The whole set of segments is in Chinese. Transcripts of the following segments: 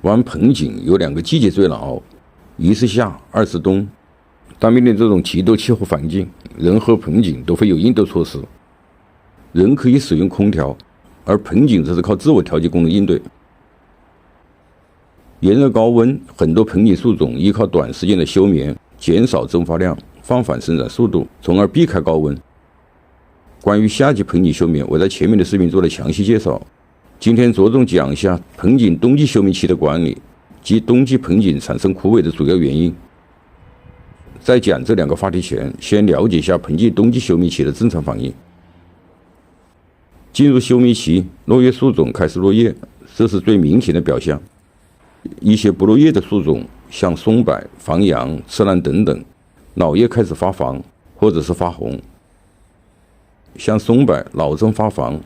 玩盆景有2个季节最难熬，一是夏，二是冬。但面对这种极端气候环境，人和盆景都会有应对措施。人可以使用空调，而盆景则是靠自我调节功能应对。炎热高温，很多盆景树种依靠短时间的休眠，减少蒸发量，放缓生长速度，从而避开高温。关于夏季盆景休眠，我在前面的视频做了详细介绍。今天着重讲一下盆景冬季休眠期的管理及冬季盆景产生枯萎的主要原因。在讲这2个话题前，先了解一下盆景冬季休眠期的正常反应。进入休眠期，落叶树种开始落叶，这是最明显的表象。一些不落叶的树种，像松柏、黄杨、赤兰等等，老叶开始发黄或者是发红。像松柏老针发黄，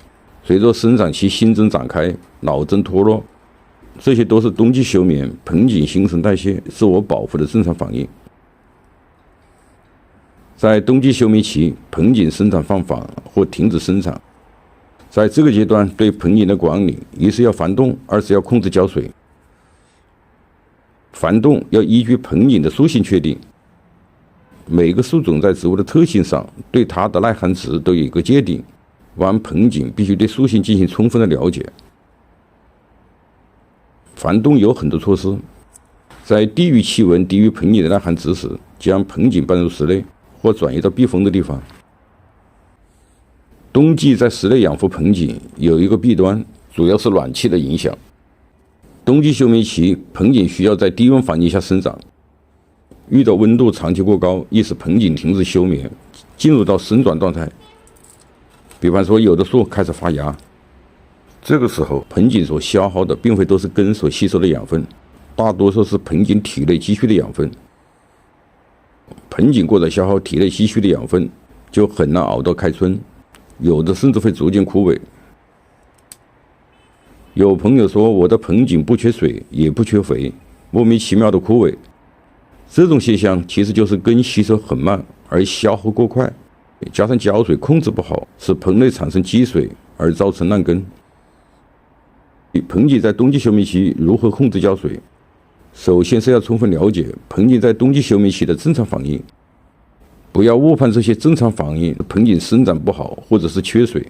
随着生长期新针展开，老针脱落，这些都是冬季休眠盆景新陈代谢、自我保护的正常反应。在冬季休眠期，盆景生长放缓或停止生长。在这个阶段，对盆景的管理，一是要防冻，二是要控制浇水。防冻要依据盆景的属性确定，每个树种在植物的特性上，对它的耐寒值都有一个界定。玩盆景必须对属性进行充分的了解。防冻有很多措施，在低于气温低于盆景的耐寒值时，将盆景搬入室内或转移到避风的地方。冬季在室内养护盆景有一个弊端，主要是暖气的影响。冬季休眠期，盆景需要在低温环境下生长，遇到温度长期过高，易使盆景停止休眠，进入到生长状态。比方说，有的树开始发芽，这个时候盆景所消耗的并非都是根所吸收的养分，大多数是盆景体内积蓄的养分。盆景过早消耗体内积蓄的养分，就很难熬到开春，有的甚至会逐渐枯萎。有朋友说我的盆景不缺水也不缺肥，莫名其妙的枯萎，这种现象其实就是根吸收很慢而消耗过快，加上浇水控制不好，使盆内产生积水而造成烂根。盆景在冬季休眠期如何控制浇水？首先是要充分了解盆景在冬季休眠期的正常反应，不要误判这些正常反应盆景生长不好或者是缺水。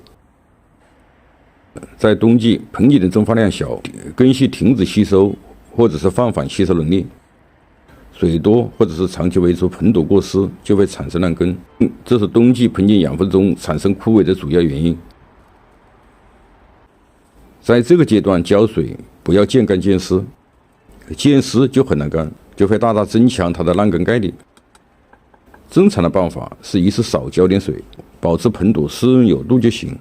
在冬季，盆景的蒸发量小，根系停止吸收或者是放缓吸收能力，水多或者是长期维持盆土过湿，就会产生烂根，这是冬季盆景养分中产生枯萎的主要原因。在这个阶段浇水不要见干见湿，见湿就很难干，就会大大增强它的烂根概率。正常的办法是一次少浇点水，保持盆土湿润有度就行。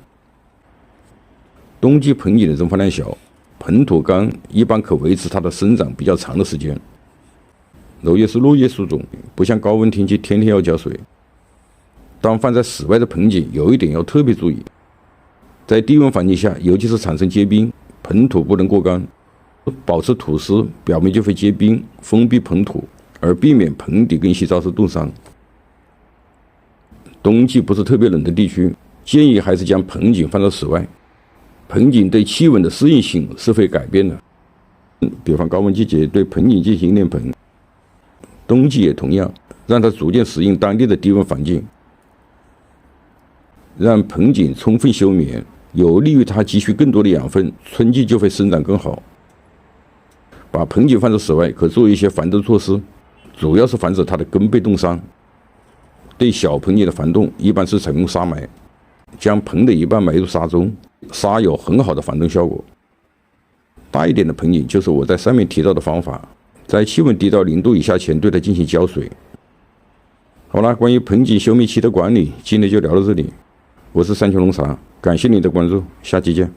冬季盆景的蒸发量小，盆土干一般可维持它的生长比较长的时间。由于是落叶树种，不像高温天气天天要浇水。当放在室外的盆景有一点要特别注意，在低温环境下，尤其是产生结冰，盆土不能过干，保持土湿，表面就会结冰，封闭盆土，而避免盆底根系遭受冻伤。冬季不是特别冷的地区，建议还是将盆景放到室外。盆景对气温的适应性是会改变的，比方高温季节对盆景进行炼盆，冬季也同样，让它逐渐适应当地的低温环境，让盆景充分休眠，有利于它汲取更多的养分，春季就会生长更好。把盆景放在室外可做一些防冻措施，主要是防止它的根被冻伤。对小盆景的防冻一般是采用沙埋，将盆的一半埋入沙中，沙有很好的防冻效果。大一点的盆景就是我在上面提到的方法，在气温低到0度以下前对它进行浇水。好了，关于盆景休眠期的管理，今天就聊到这里。我是山丘龙茶，感谢您的关注，下期见。